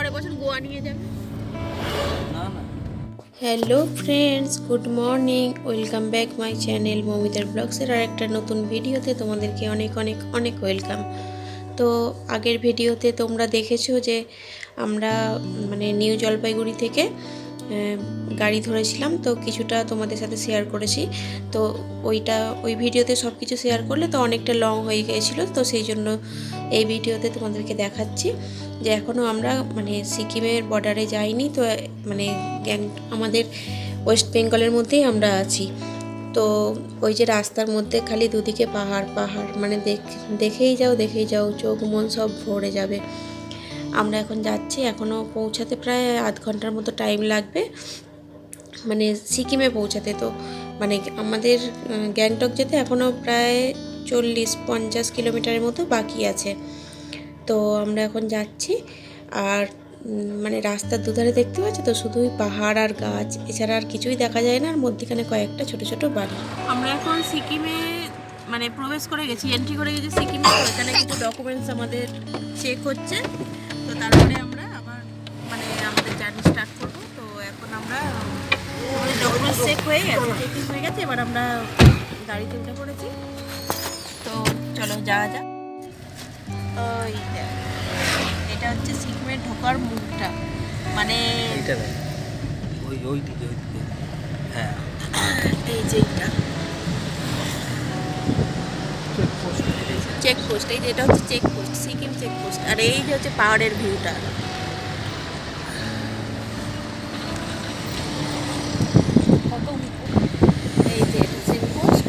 পরের বছর গোয়া নিয়ে যাবে। Hello friends, good morning, welcome back my channel মমিতার ব্লগসের আর একটা নতুন ভিডিওতে তোমাদেরকে অনেক অনেক অনেক ওয়েলকাম। তো আগের ভিডিওতে তোমরা দেখেছো যে আমরা মানে নিউ জলপাইগুড়ি থেকে গাড়ি ধরেছিলাম, তো কিছুটা তোমাদের সাথে শেয়ার করেছি। তো ওই ভিডিওতে সব কিছু শেয়ার করলে তো অনেকটা লং হয়ে গিয়েছিলো, তো সেই জন্য এই ভিডিওতে তোমাদেরকে দেখাচ্ছি যে এখনও আমরা মানে সিকিমের বর্ডারে যাইনি। তো মানে আমাদের ওয়েস্ট বেঙ্গলের মধ্যেই আমরা আছি। তো ওই যে রাস্তার মধ্যে খালি দুদিকে পাহাড় পাহাড়, মানে দেখেই যাও, চোখ মন সব ভরে যাবে। আমরা এখন যাচ্ছি, এখনও পৌঁছাতে প্রায় আধ ঘন্টার মতো টাইম লাগবে, মানে সিকিমে পৌঁছাতে। তো মানে আমাদের গ্যাংটক যেতে এখনও প্রায় 40-50 কিলোমিটারের মতো বাকি আছে। তো আমরা এখন যাচ্ছি, আর মানে রাস্তার দুধারে দেখতে পাচ্ছি তো শুধুই পাহাড় আর গাছ, এছাড়া আর কিছুই দেখা যায় না, আর মধ্যখানে কয়েকটা ছোট ছোট বাড়ি। আমরা এখন সিকিমে মানে প্রবেশ করে গেছি, এন্ট্রি করে গেছি সিকিমে। এখানে কিছু ডকুমেন্টস আমাদের চেক হচ্ছে, তো তারপরে আমরা আবার মানে আমাদের জার্নি স্টার্ট করবো। তো এখন আমরা ডকুমেন্টস চেক হয়ে গেছে, এবার আমরা গাড়িতে উঠে পড়েছি। তো চলো যাওয়া যাক। ওই এটা হচ্ছে সিকিমে ঢোকার মুখটা, মানে হ্যাঁ এই যে এটা চেকপোস্ট, এই যেটা হচ্ছে চেকপোস্ট, সিকিম চেকপোস্ট। আর এই যে হচ্ছে পাহাড়ের ভিউটা। এই যে এটা চেকপোস্ট।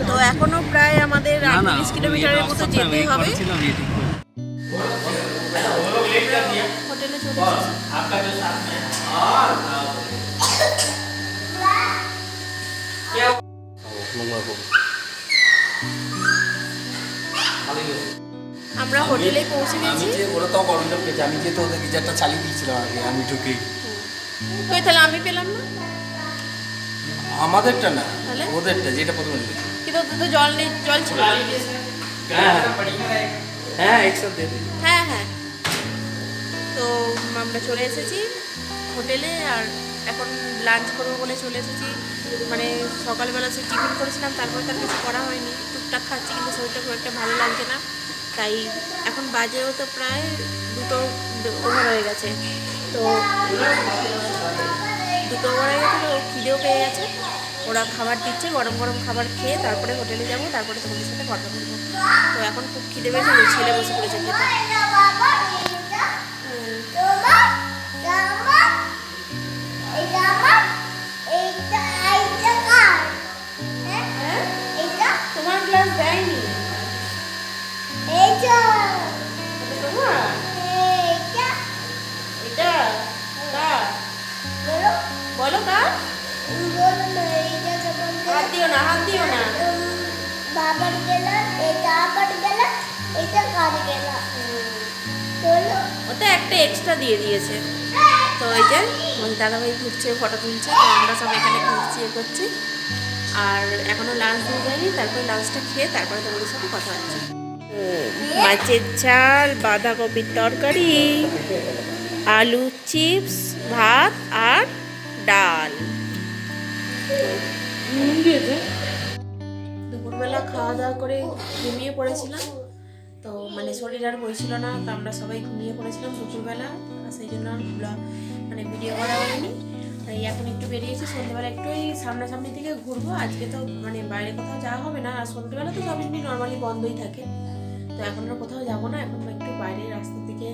তো এখনো প্রায় আমাদের 38 কিলোমিটারের মতো যেতে হবে। হোটেলে চলে আমরা হোটেলে পৌঁছে গেছি। ওরা তো গরমটা পেয়েছে, আমি যে তো ওদের গিজারটা চালিয়ে দিয়েছিলাম আগে, আমি ঢুকেই। কই তাহলে আমি পেলাম না? আমাদেরটা না, তাহলে ওদেরটা যেটা প্রথমে নিয়েছি। কিন্তু ওদের তো জল নেই, জল ছিল। হ্যাঁ একসাথে দিয়ে দিই। হ্যাঁ হ্যাঁ। তো আমরা চলে এসেছি হোটেলে, আর এখন লাঞ্চ করবো বলে চলে এসেছি। মানে সকালবেলা সে টিফিন করেছিলাম, তারপরে তার কিছু করা হয়নি, টুকটাক খাচ্ছি, কিন্তু শরীরটা খুব একটা ভালো লাগছে না। তাই এখন বাজেও তো প্রায় 2 ওভার হয়ে গেছে। তো 2 ওভার হয়ে গেছে, তো খিদেও পেয়ে গেছে। ওরা খাবার দিচ্ছে, গরম গরম খাবার খেয়ে তারপরে হোটেলে যাবো, তারপরে তোমাদের সাথে কথা বলবো। তো এখন খুব খিদে পেয়েছে, ছেলে বসে পড়েছে খেতে। তোমার গ্লাস দেয়নি, বলো কার? হাত দিও না, হাত দিও না। বাবার গেলা, এটা আবার গেলা, এটা কার গেলা। ওটা একটা এক্সট্রা দিয়ে দিয়েছে। তো এই যে দাদাভাই ঘুরছে, ফটো তুলছে, তো আমরা সব এখানে ঘুরছি, করছি। আর এখনো লাঞ্চ দিয়ে যায়নি, তারপরে লাঞ্চটা খেয়ে তারপরে তোমাদের সাথে কথা হচ্ছে। মাছের ঝাল, বাঁধাকপির তরকারি, আলু চিপস, ভাত আর ডাল। দুপুরবেলা খাওয়া দাওয়া করে ঘুমিয়ে পড়েছিলাম, তো মানে শরীর আর বলছিল না, তো আমরা সবাই ঘুমিয়ে পড়েছিলাম দুপুরবেলা, সেই জন্য মানে ভিডিও করা হয়নি। তাই এখন একটু বেরিয়েছি, সন্ধ্যেবেলা একটু এই সামনাসামনি থেকে ঘুরবো। আজকে তো মানে বাইরে কোথাও যাওয়া হবে না, আর সন্ধ্যেবেলা তো সব এমনি নর্মালি বন্ধই থাকে। তো এখন আর কোথাও যাবো না, এখন একটু বাইরে রাস্তার দিকে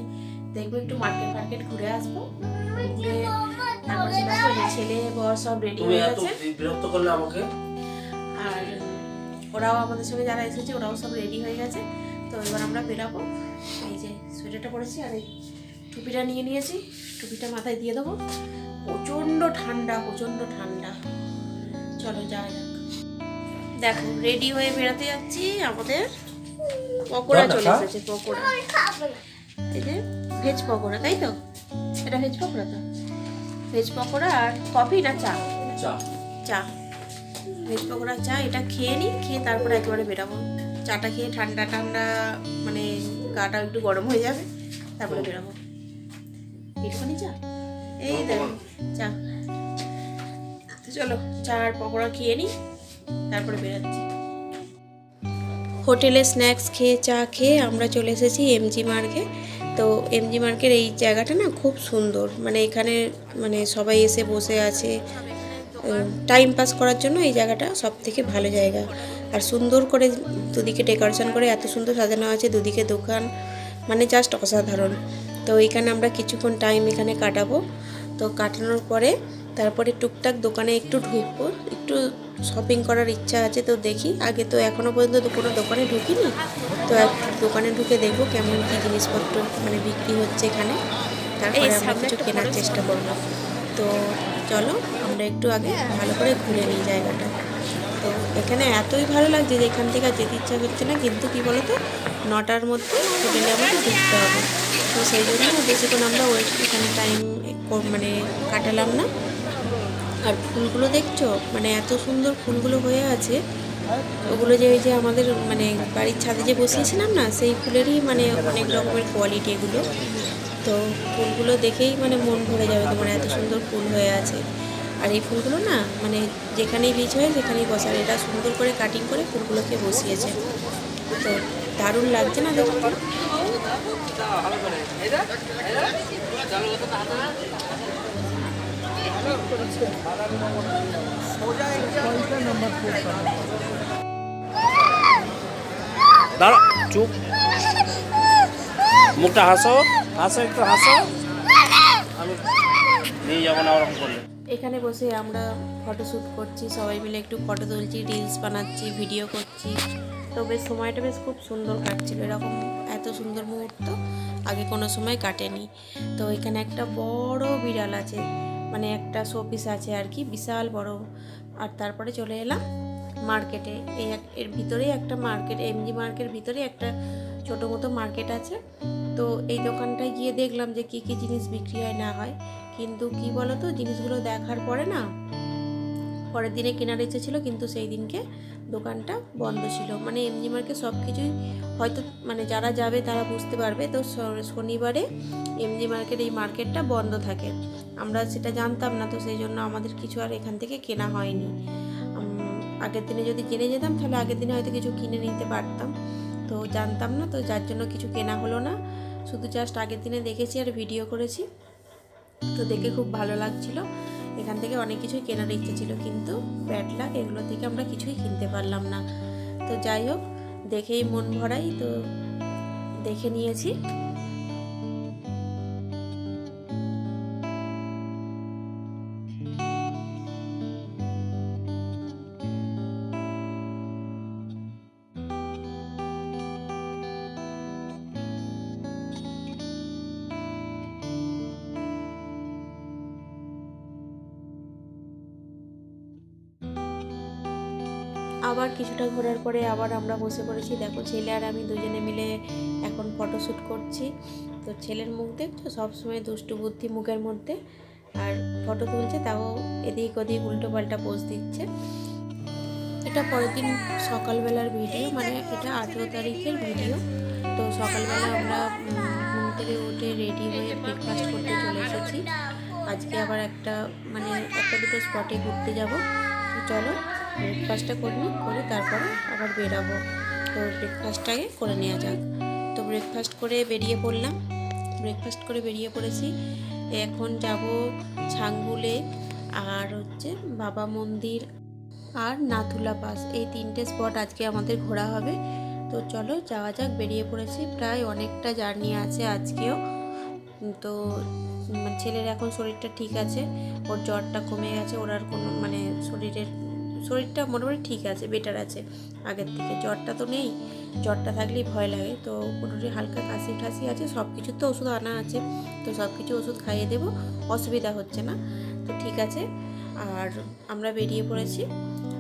দেখবো, একটু মার্কেট ঘুরে আসবো। ঘুরে তারপরে ছেলে বর সব রেডি হয়ে গেছে, বিরক্ত করলে আমাকে। আর ওরাও আমাদের সঙ্গে যারা এসেছে ওরাও সব রেডি হয়ে গেছে। তো এবার আমরা বেরাবো। এই যে সোয়েটারটা পরেছি, আর এই টুপিটা নিয়ে নিয়েছি, টুপিটা মাথায় দিয়ে দেবো। প্রচণ্ড ঠান্ডা, প্রচণ্ড ঠান্ডা। চলো যাওয়া যাক। দেখো রেডি হয়ে বেরাতে যাচ্ছি, আমাদের পকোড়া চলে এসেছে। পকোড়া, এই যে ভেজ পকোড়া, তাই তো? এটা ভেজ পকোড়া তো? ভেজ পকোড়া আর কফি না চা? চা। চা। ভেজ পকোড়া চা এটা খেয়ে নিই, খেয়ে তারপরে একেবারে বেরাবো। চাটা খেয়ে ঠান্ডা ঠান্ডা মানে গাটা একটু গরম হয়ে যাবে, তারপরে বেরাবো। একটুখানি চা, এই দেখো চা। তো চলো চা আর পকোড়া খেয়ে নিই, তারপরে বেরাচ্ছি। হোটেলে স্ন্যাক্স খেয়ে চা খেয়ে আমরা চলে এসেছি এমজি মার্গে। তো এমজি মার্গের এই জায়গাটা না খুব সুন্দর, মানে এখানে মানে সবাই এসে বসে আছে টাইম পাস করার জন্য। এই জায়গাটা সব থেকে ভালো জায়গা, আর সুন্দর করে দুদিকে ডেকোরেশন করে এত সুন্দর সাজানো আছে, দুদিকে দোকান, মানে জাস্ট অসাধারণ। তো এখানে আমরা কিছুক্ষণ টাইম এখানে কাটাবো। তো কাটানোর পরে তারপরে টুকটাক দোকানে একটু ঢুকবো, একটু শপিং করার ইচ্ছা আছে। তো দেখি, আগে তো এখনও পর্যন্ত কোনো দোকানে ঢুকিনি, তো দোকানে ঢুকে দেখবো কেমন কী জিনিসপত্র মানে বিক্রি হচ্ছে এখানে, তারপরে আমরা কিছু কেনার চেষ্টা করবো। তো চলো আমরা একটু আগে ভালো করে ঘুরে নিই জায়গাটা। তো এখানে এতই ভালো লাগছে যে এখান থেকে আর যেতে ইচ্ছা করছে না, কিন্তু কী বলো তো 9টার মধ্যে হোটেলে আমাকে ঢুকতে হবে। তো সেই জন্য বেশিক্ষণ আমরা এখানে টাইম মানে কাটালাম না। আর ফুলগুলো দেখছো, মানে এত সুন্দর ফুলগুলো হয়ে আছে, ওগুলো যে ওই যে আমাদের মানে বাড়ির ছাদে যে বসিয়েছিলাম না, সেই ফুলেরই মানে অনেক রকমের কোয়ালিটি এগুলো। তো ফুলগুলো দেখেই মানে মন ভরে যাবে তোমার, এত সুন্দর ফুল হয়ে আছে। আর এই ফুলগুলো না মানে যেখানেই বীজ হয় সেখানেই বসার, এটা সুন্দর করে কাটিং করে ফুলগুলোকে বসিয়েছে। তো দারুণ লাগছে না দেখতে। দাঁড়া, চুপ, মুখটা হাসো, হাসো, একটু হাসো। আমি নিয়ে যাবো না ওরকম করলে। এখানে বসে আমরা ফটোশ্যুট করছি, সবাই মিলে একটু ফটো তুলছি, রিলস বানাচ্ছি, ভিডিও করছি। তো বেশ সময়টা বেশ খুব সুন্দর কাটছিল, এরকম এত সুন্দর মুহূর্ত আগে কোনো সময় কাটেনি। তো এখানে একটা বড় বিড়াল আছে, মানে একটা শোপিস আছে আর কি, বিশাল বড়। আর তারপরে চলে এলাম মার্কেটে। এর ভিতরেই একটা মার্কেট, এমজি মার্কেটের ভিতরে একটা ছোটো মতো মার্কেট আছে। তো এই দোকানটায় গিয়ে দেখলাম যে কী কী জিনিস বিক্রি হয় না হয়, কিন্তু কি বলো তো জিনিসগুলো দেখার পরে না পরের দিনে কেনার ইচ্ছে ছিল, কিন্তু সেই দিনকে দোকানটা বন্ধ ছিল। মানে এমজি মার্কেট সব কিছুই হয়তো মানে যারা যাবে তারা বুঝতে পারবে। তো শনিবারে এমজি মার্কেট এই মার্কেটটা বন্ধ থাকে, আমরা সেটা জানতাম না। তো সেই জন্য আমাদের কিছু আর এখান থেকে কেনা হয়নি। আগের দিনে যদি জেনে যেতাম তাহলে আগের দিনে হয়তো কিছু কিনে নিতে পারতাম, তো জানতাম না, তো যার জন্য কিছু কেনা হলো না। শুধু জাস্ট আগের দিনে দেখেছি আর ভিডিও করেছি। তো দেখে খুব ভালো লাগছিল, এখান থেকে অনেক কিছুই কেনার ইচ্ছে ছিল, কিন্তু ব্যাড লাক, এগুলো থেকে আমরা কিছুই কিনতে পারলাম না। তো যাই হোক, দেখেই মন ভরাই, তো দেখে নিয়েছি। আবার কিছুটা ঘোরার পরে আবার আমরা বসে পড়েছি। দেখো ছেলে আর আমি দুজনে মিলে এখন ফটোশ্যুট করছি। তো ছেলের মুখ দেখছো, সবসময় দুষ্টু বুদ্ধি মুখের মধ্যে, আর ফটো তুলছে, তাও এদিক ওদিক উল্টো পাল্টা পোজ দিচ্ছে। এটা পরের দিন সকালবেলার ভিডিও, মানে এটা 18 তারিখের ভিডিও। তো সকালবেলা আমরা ঘুম থেকে উঠে রেডি হয়ে ব্রেকফাস্ট করতে চলে এসেছি। আজকে আবার একটা দুটো স্পটে ঘুরতে যাব। তো চলো ব্রেকফাস্টটা করে তারপরে আবার বেরাবো। তো ব্রেকফাস্টটাকে করে নেওয়া যাক। তো ব্রেকফাস্ট করে বেরিয়ে পড়েছি। এখন যাব ছাঙ্গু লেক, আর হচ্ছে বাবা মন্দির, আর নাথুলা পাস, এই 3টে স্পট আজকে আমাদের ঘোরা হবে। তো চলো যাওয়া যাক, বেরিয়ে পড়েছি। প্রায় অনেকটা জার্নি আছে আজকেও। তো ছেলের এখন শরীরটা ঠিক আছে, ওর জ্বরটা কমে গেছে, ওর আর কোনো শরীরটা মোটামুটি ঠিক আছে, বেটার আছে আগের থেকে। জ্বরটা তো নেই, জ্বরটা থাকলেই ভয় লাগে। তো মোটামুটি হালকা কাশি ঠাসি আছে, সব কিছুর তো ওষুধ আনা আছে, তো সব কিছু ওষুধ খাইয়ে দেবো, অসুবিধা হচ্ছে না। তো ঠিক আছে, আর আমরা বেরিয়ে পড়েছি।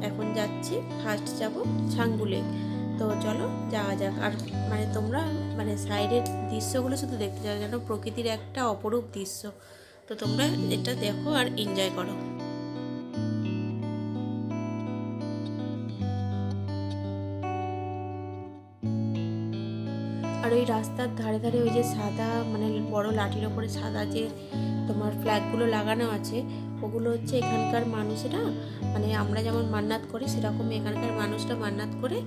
এখন যাচ্ছি, ফার্স্ট যাব ছাঙ্গু লেক। তো চলো যাওয়া যাক। আর তোমরা সাইডের দৃশ্যগুলো শুধু দেখতে যাও, যেন প্রকৃতির একটা অপরূপ দৃশ্য। তো তোমরা এটা দেখো আর এনজয় করো। ওই রাস্তার ধারে ধারে ওই যে সাদা মানে বড় লাঠির ওপরে সাদা যে তোমার ফ্ল্যাগগুলো লাগানো আছে, ওগুলো হচ্ছে এখানকার মানুষেরা মানে আমরা যেমন মান্নাত করি সেরকম এখানকার মানুষরা মান্নাত করে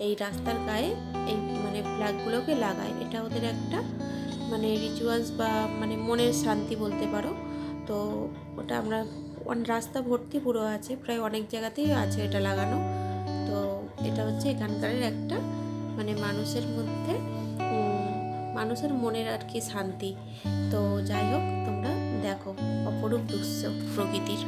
এই রাস্তার গায়ে এই মানে ফ্ল্যাগগুলোকে লাগায়। এটা ওদের একটা মানে রিচুয়ালস বা মানে মনের শান্তি বলতে পারো। তো ওটা আমরা রাস্তা ভর্তি পুরো আছে, প্রায় অনেক জায়গাতেই আছে এটা লাগানো। তো এটা হচ্ছে এখানকার একটা মানে মানুষের মধ্যে মানুষের মনের আর কি শান্তি। তো যাই হোক, তোমরা দেখো অপরূপ দৃশ্য প্রকৃতির।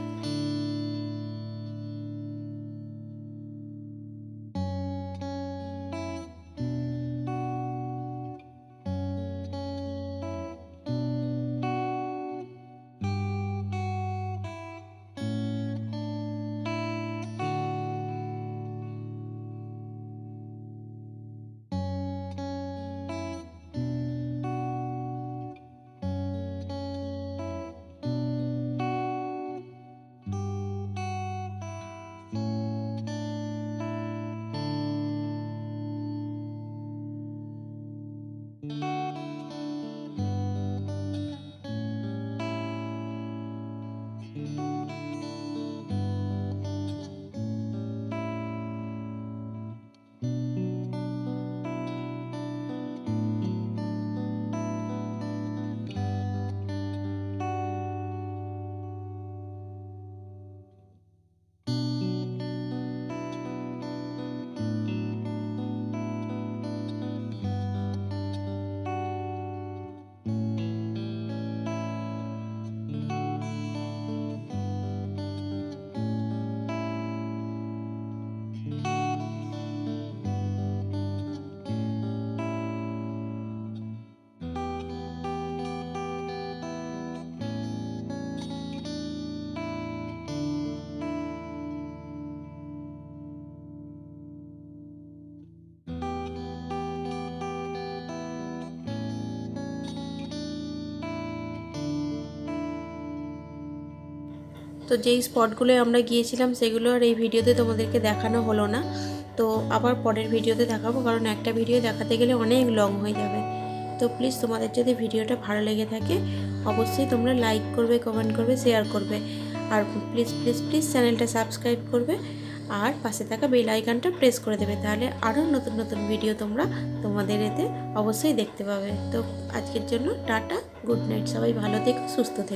তো যেই স্পটগুলোয় আমরা গিয়েছিলাম সেগুলো আর এই ভিডিওতে তোমাদেরকে দেখানো হলো না। তো আবার পরের ভিডিওতে দেখাবো, কারণ একটা ভিডিও দেখাতে গেলে অনেক লং হয়ে যাবে। তো প্লিজ তোমাদের যদি ভিডিওটা ভালো লেগে থাকে অবশ্যই তোমরা লাইক করবে, কমেন্ট করবে, শেয়ার করবে, আর প্লিজ প্লিজ প্লিজ চ্যানেলটা সাবস্ক্রাইব করবে আর পাশে থাকা বেল আইকনটা প্রেস করে দেবে, তাহলে আরও নতুন নতুন ভিডিও তোমরা তোমাদের এতে অবশ্যই দেখতে পাবে। তো আজকের জন্য টাটা, গুড নাইট, সবাই ভালো থেকো, সুস্থ থেকো।